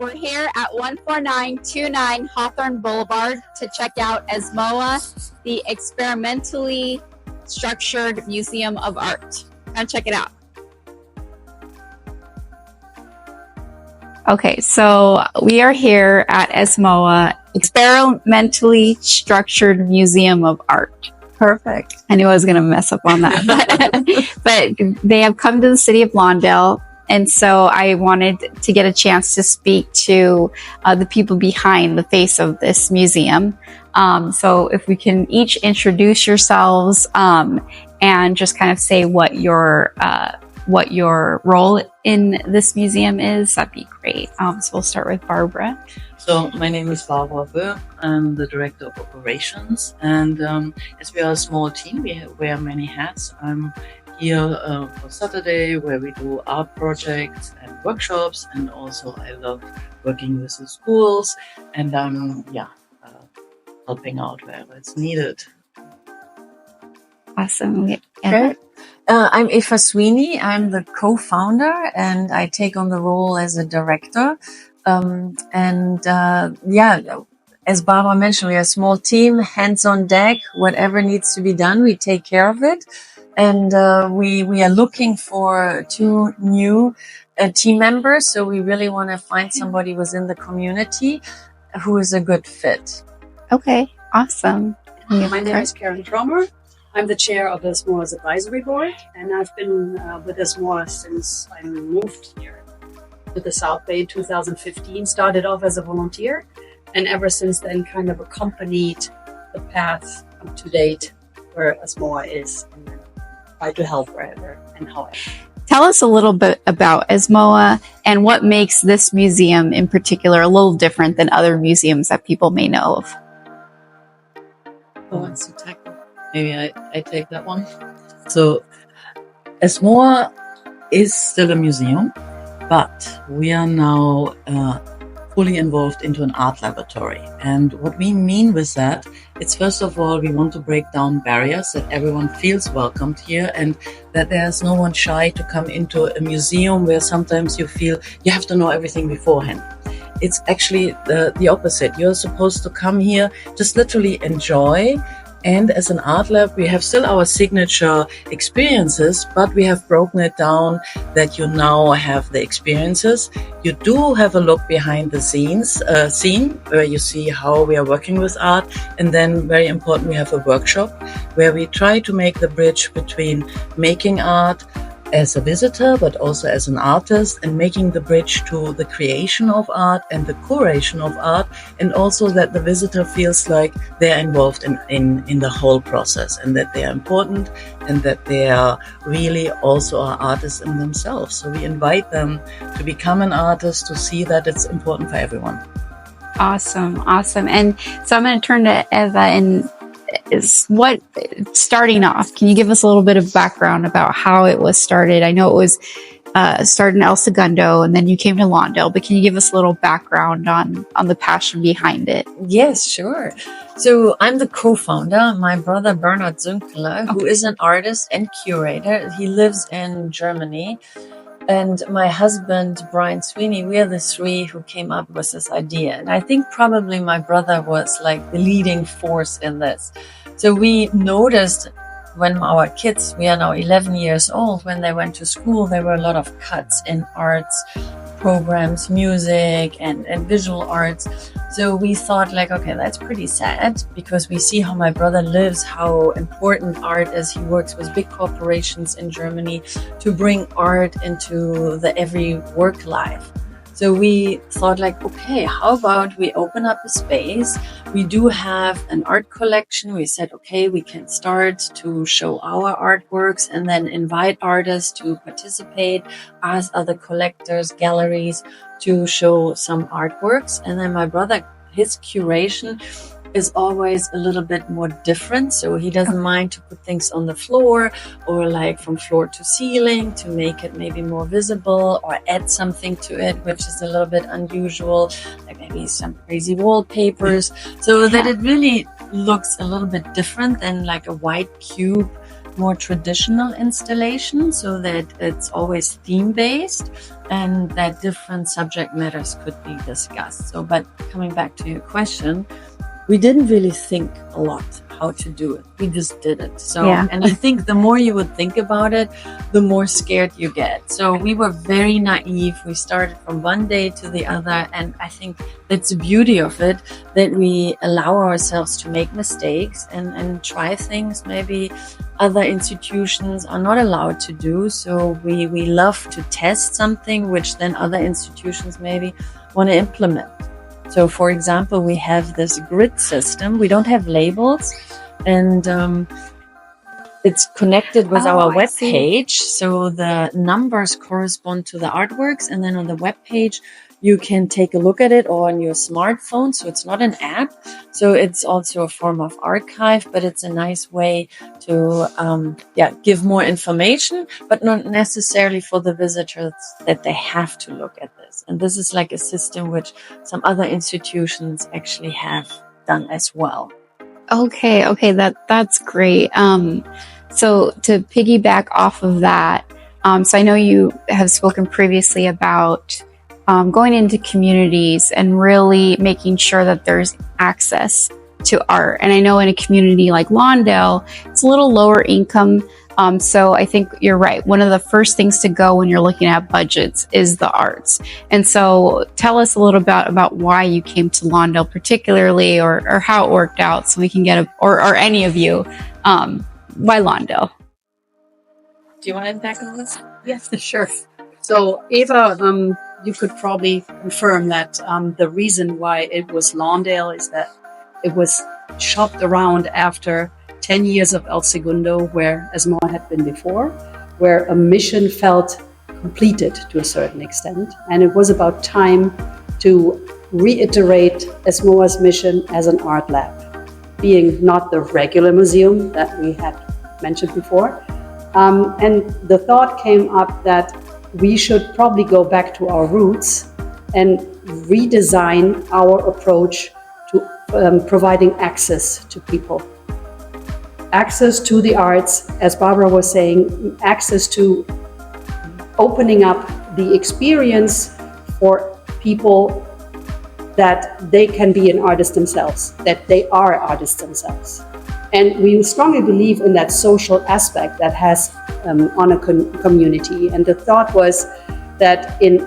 We're here at 14929 Hawthorne Boulevard to check out ESMOA, the Experimentally Structured Museum of Art. Come check it out. Okay, so we are here at ESMOA, Experimentally Structured Museum of Art. Perfect. I knew I was going to mess up on that. But they have come to the City of Lawndale. And so I wanted to get a chance to speak to the people behind the face of this museum. So if we can each introduce yourselves and just kind of say what your role in this museum is, that'd be great. So we'll start with Barbara. So my name is Barbara Bö. I'm the Director of Operations. And as we are a small team, we wear many hats. I'm here for Saturday, where we do art projects and workshops, and also I love working with the schools, and I'm helping out wherever it's needed. Awesome. Okay. I'm Eva Sweeney. I'm the co-founder, and I take on the role as a director. As Barbara mentioned, we are a small team, hands on deck. Whatever needs to be done, we take care of it. And we are looking for 2 new team members. So we really want to find somebody within the community who is a good fit. Okay, awesome. My name is Karen Trommer. I'm the chair of ESMOA's advisory board, and I've been with ESMOA since I moved here to the South Bay in 2015. Started off as a volunteer, and ever since then kind of accompanied the path up to date where ESMOA is, and then try to help wherever and however. Tell us a little bit about ESMOA and what makes this museum in particular a little different than other museums that people may know of. Who wants to tackle? Maybe I take that one. So ESMOA is still a museum, but we are now fully involved into an art laboratory. And what we mean with that, it's first of all, we want to break down barriers, that everyone feels welcomed here, and that there's no one shy to come into a museum where sometimes you feel you have to know everything beforehand. It's actually the opposite. You're supposed to come here, just literally enjoy. And as an art lab, we have still our signature experiences, but we have broken it down that you now have the experiences. You do have a look behind the scene where you see how we are working with art. And then very important, we have a workshop where we try to make the bridge between making art as a visitor, but also as an artist, and making the bridge to the creation of art and the curation of art, and also that the visitor feels like they're involved in the whole process, and that they are important, and that they are really also are artists in themselves. So we invite them to become an artist, to see that it's important for everyone. Awesome. And so I'm going to turn to Eva and starting off, can you give us a little bit of background about how it was started? I know it was started in El Segundo and then you came to Lawndale, but can you give us a little background on the passion behind it? Yes, sure. So I'm the co-founder. My brother Bernadette, who is an artist and curator, he lives in Germany. And my husband, Brian Sweeney, we are the 3 who came up with this idea. And I think probably my brother was like the leading force in this. So we noticed when our kids, we are now 11 years old, when they went to school, there were a lot of cuts in arts programs, music and visual arts. So we thought like, okay, that's pretty sad, because we see how my brother lives, how important art is. He works with big corporations in Germany to bring art into the every work life. So we thought like, okay, how about we open up a space? We do have an art collection. We said, okay, we can start to show our artworks and then invite artists to participate, ask other collectors, galleries to show some artworks. And then my brother, his curation is always a little bit more different. So he doesn't mind to put things on the floor or like from floor to ceiling to make it maybe more visible, or add something to it, which is a little bit unusual, like maybe some crazy wallpapers, so that it really looks a little bit different than like a white cube more traditional installation so that it's always theme-based and that different subject matters could be discussed. So, but coming back to your question, we didn't really think a lot how to do it. We just did it. So, Yeah. and I think the more you would think about it, the more scared you get. So we were very naive. We started from one day to the other. And I think that's the beauty of it, that we allow ourselves to make mistakes and try things maybe other institutions are not allowed to do. So we love to test something which then other institutions maybe want to implement. So, for example, we have this grid system. We don't have labels, and it's connected with our web page. So the numbers correspond to the artworks, and then on the web page, you can take a look at it or on your smartphone. So it's not an app. So it's also a form of archive, but it's a nice way to give more information, but not necessarily for the visitors that they have to look at this. And this is like a system which some other institutions actually have done as well. Okay, that's great. So to piggyback off of that, so I know you have spoken previously about going into communities and really making sure that there's access to art. And I know in a community like Lawndale, it's a little lower income. So I think you're right. One of the first things to go when you're looking at budgets is the arts. And so tell us a little bit about why you came to Lawndale particularly, or how it worked out, so we can get or any of you, why Lawndale? Do you want to tackle this? Yes, sure. So Eva, you could probably confirm that the reason why it was Lawndale is that it was shopped around after 10 years of El Segundo, where ESMOA had been before, where a mission felt completed to a certain extent. And it was about time to reiterate ESMOA's mission as an art lab, being not the regular museum that we had mentioned before. And the thought came up that we should probably go back to our roots and redesign our approach to providing access to people. Access to the arts, as Barbara was saying, access to opening up the experience for people that they can be an artist themselves, that they are artists themselves. And we strongly believe in that social aspect that has on a community. And the thought was that in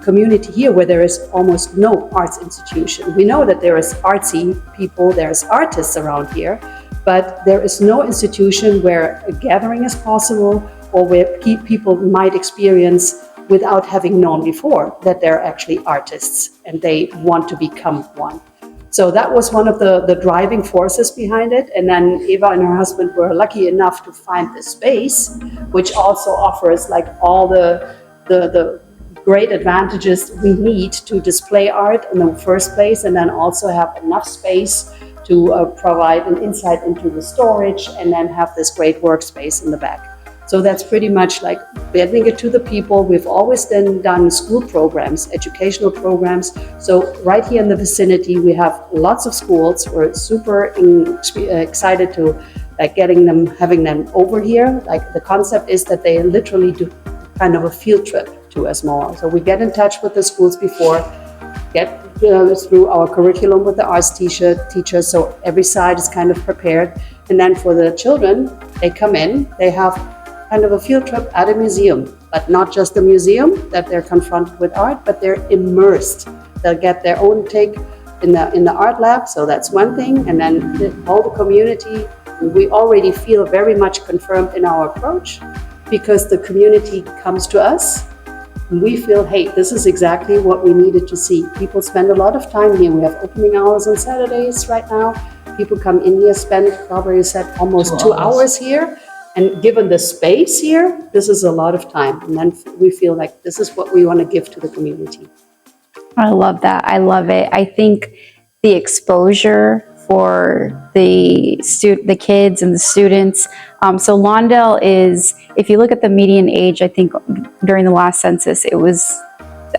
community here, where there is almost no arts institution, we know that there is artsy people, there's artists around here, but there is no institution where a gathering is possible or where people might experience without having known before that they're actually artists and they want to become one. So that was one of the driving forces behind it. And then Eva and her husband were lucky enough to find this space, which also offers like all the great advantages we need to display art in the first place, and then also have enough space to provide an insight into the storage and then have this great workspace in the back. So that's pretty much like getting it to the people. We've always then done school programs, educational programs. So right here in the vicinity, we have lots of schools. We're super excited to having them over here. Like the concept is that they literally do kind of a field trip to ESMOA. So we get in touch with the schools before, get through our curriculum with the arts teachers. So every side is kind of prepared. And then for the children, they come in, they have kind of a field trip at a museum, but not just a museum that they're confronted with art, but they're immersed. They'll get their own take in the art lab. So that's one thing. And then the whole community, we already feel very much confirmed in our approach because the community comes to us and we feel, hey, this is exactly what we needed to see. People spend a lot of time here. We have opening hours on Saturdays right now. People come in here, spend, probably said, almost 2 hours here. And given the space here, this is a lot of time. And then we feel like this is what we want to give to the community. I love that. I love it. I think the exposure for the kids and the students. So Lawndale is, if you look at the median age, I think during the last census, it was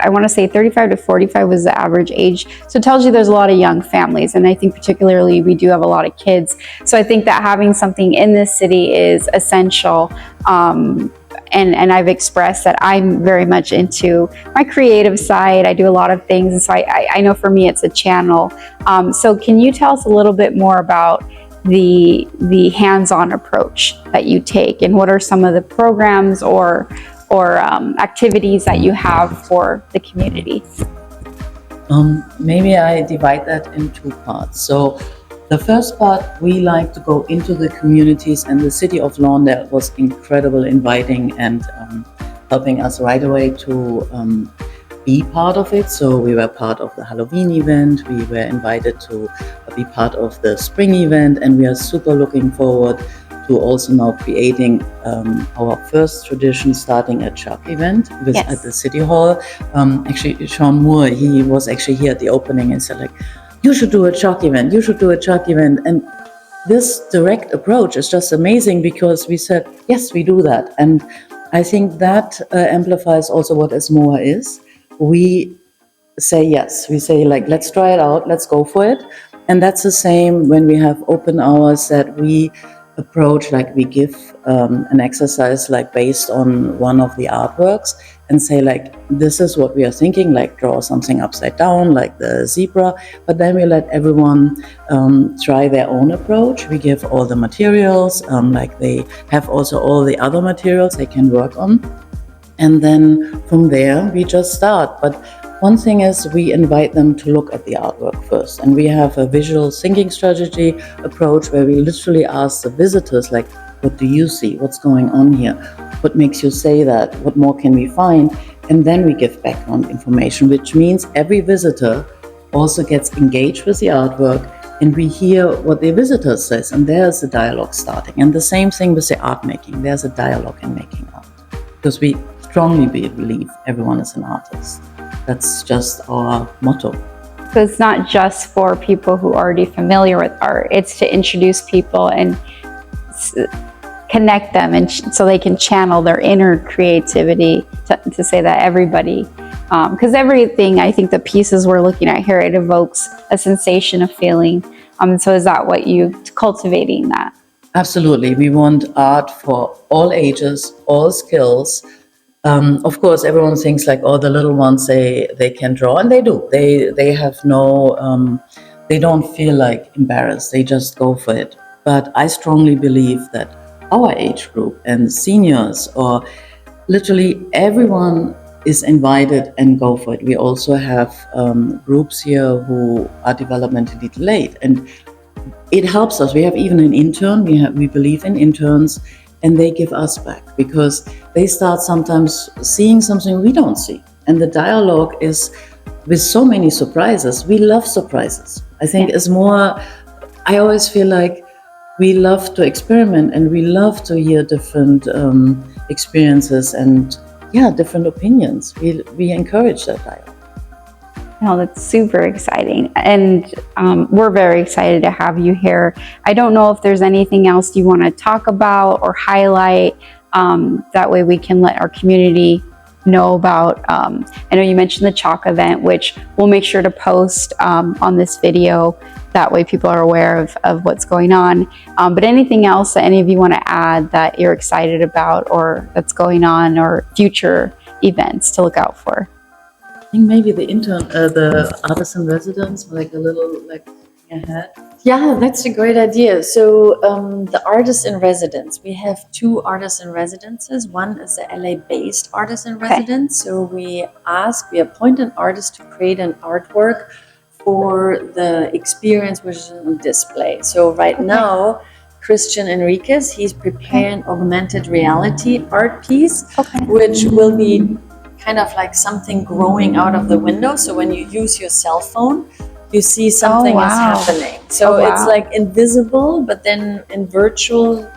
I want to say 35 to 45 was the average age. So it tells you there's a lot of young families. And I think particularly we do have a lot of kids. So I think that having something in this city is essential. And I've expressed that I'm very much into my creative side. I do a lot of things. And so I know for me, it's a channel. So can you tell us a little bit more about the hands-on approach that you take, and what are some of the programs or activities that you have for the community? Maybe I divide that in two parts. So the first part, we like to go into the communities, and the City of Lawndale was incredible, inviting and helping us right away to be part of it. So we were part of the Halloween event, we were invited to be part of the spring event, and we are super looking forward to also now creating our first tradition, starting a chalk event at the City Hall. Actually, Sean Moore, he was actually here at the opening and said, like, you should do a chalk event, you should do a chalk event. And this direct approach is just amazing, because we said, yes, we do that. And I think that amplifies also what ESMOA is. We say yes, we say, like, let's try it out, let's go for it. And that's the same when we have open hours, that we approach, like, we give an exercise like based on one of the artworks, and say, like, this is what we are thinking, like draw something upside down like the zebra, but then we let everyone try their own approach. We give all the materials, like they have also all the other materials they can work on, and then from there we just start. But one thing is, we invite them to look at the artwork first, and we have a visual thinking strategy approach where we literally ask the visitors, like, what do you see? What's going on here? What makes you say that? What more can we find? And then we give background information, which means every visitor also gets engaged with the artwork, and we hear what the visitor says, and there's a dialogue starting. And the same thing with the art making. There's a dialogue in making art, because we strongly believe everyone is an artist. That's just our motto. So it's not just for people who are already familiar with art. It's to introduce people and connect them, and so they can channel their inner creativity, to say that everybody, because everything, I think the pieces we're looking at here, it evokes a sensation, a feeling. So is that what you cultivating that? Absolutely. We want art for all ages, all skills. Of course, everyone thinks, like, oh, the little ones, they can draw, and they do. They have no, they don't feel like embarrassed. They just go for it. But I strongly believe that our age group and seniors, or literally everyone, is invited and go for it. We also have groups here who are developmentally delayed, and it helps us. We have even an intern. We believe in interns. And they give us back, because they start sometimes seeing something we don't see. And the dialogue is with so many surprises. We love surprises. I think it's more, I always feel like we love to experiment, and we love to hear different experiences and different opinions. We encourage that dialogue. No, that's super exciting. And we're very excited to have you here. I don't know if there's anything else you want to talk about or highlight. That way we can let our community know about. I know you mentioned the chalk event, which we'll make sure to post on this video. That way people are aware of what's going on. But anything else that any of you want to add that you're excited about, or that's going on, or future events to look out for? I think maybe the artist in residence, like a little, like, ahead. Yeah, that's a great idea. So the artist in residence, we have two artists in residences. One is the LA-based artist in residence. So we appoint an artist to create an artwork for the experience which is on display. So right now, Christian Enriquez, he's preparing augmented reality art piece, which will be kind of like something growing out of the window. So when you use your cell phone, you see something is happening. So it's like invisible, but then in virtual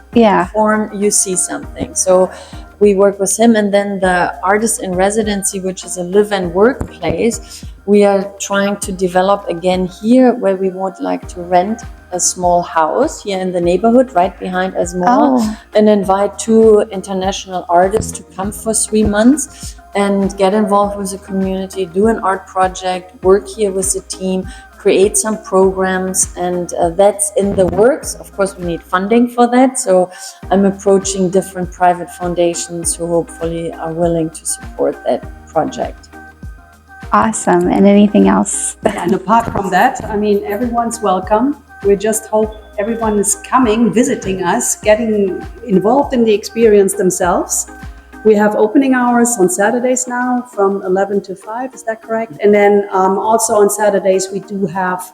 form, you see something. So we work with him. And then the artist in residency, which is a live and work place, we are trying to develop again here, where we would like to rent a small house here in the neighborhood right behind ESMOA, and invite two international artists to come for 3 months. and get involved with the community, do an art project, work here with the team, create some programs, and that's in the works. Of course, we need funding for that, so I'm approaching different private foundations who hopefully are willing to support that project. Awesome. And anything else? And apart from that, I mean, everyone's welcome. We just hope everyone is coming, visiting us, getting involved in the experience themselves. We have opening hours on Saturdays now from 11 to 5, is that correct? And then also on Saturdays, we do have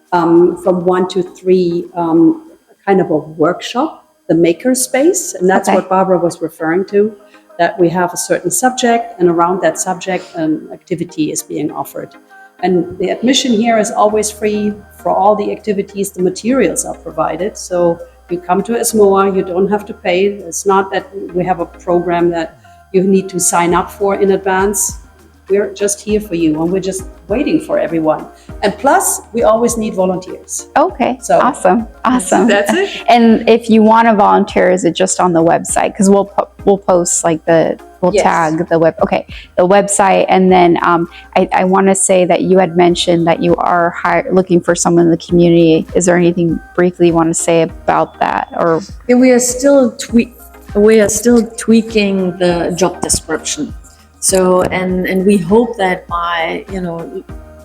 from 1 to 3 kind of a workshop, the maker space. And that's what Barbara was referring to, that we have a certain subject, and around that subject, an activity is being offered. And the admission here is always free for all the activities. The materials are provided. So you come to ESMOA, you don't have to pay. It's not that we have a program that you need to sign up for in advance. We're just here for you, and we're just waiting for everyone. And plus, we always need volunteers. Okay. So awesome. That's it. And if you want to volunteer, is it just on the website? Because we'll post like we'll tag the the website. And then I want to say that you had mentioned that you are looking for someone in the community. Is there anything briefly you want to say about that? Or we are still tweaking the job description. So, and we hope that by,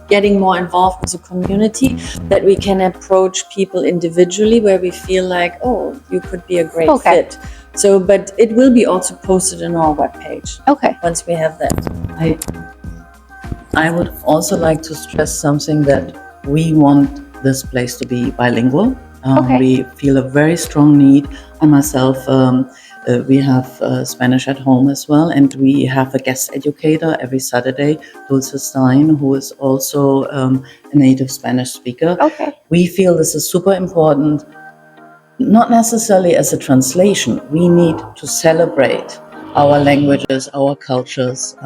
getting more involved with the community, that we can approach people individually where we feel like, oh, you could be a great fit. So, but it will be also posted on our webpage. Okay. Once we have that. I would also like to stress something, that we want this place to be bilingual. We feel a very strong need. I myself, we have Spanish at home as well, and we have a guest educator every Saturday, Dulce Stein, who is also a native Spanish speaker. We feel this is super important, not necessarily as a translation. We need to celebrate our languages, our cultures.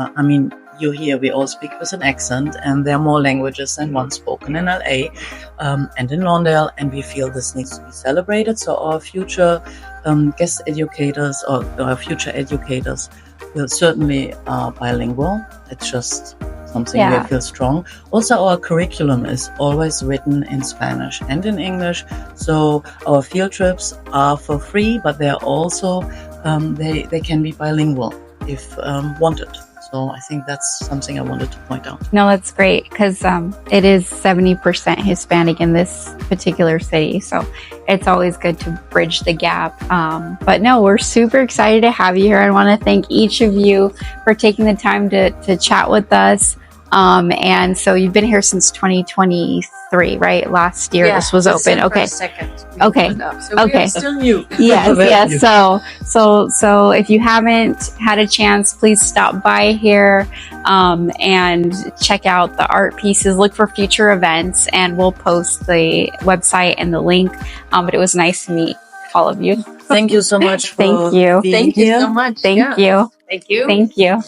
You hear we all speak with an accent, and there are more languages than one spoken in LA and in Lawndale, and we feel this needs to be celebrated. So our future guest educators or our future educators will certainly bilingual. It's just something we feel strong. Also, our curriculum is always written in Spanish and in English. So our field trips are for free, but they are also they can be bilingual if wanted. So I think that's something I wanted to point out. No, that's great, because it is 70% Hispanic in this particular city. So it's always good to bridge the gap. But no, we're super excited to have you here. I want to thank each of you for taking the time to chat with us. And so you've been here since 2023, right? Last year this was open. Okay. So we're still new. Yes. So if you haven't had a chance, please stop by here and check out the art pieces. Look for future events, and we'll post the website and the link. But it was nice to meet all of you. Thank you so much for Thank you. being Thank you here. so much. Thank you. Thank you. Thank you.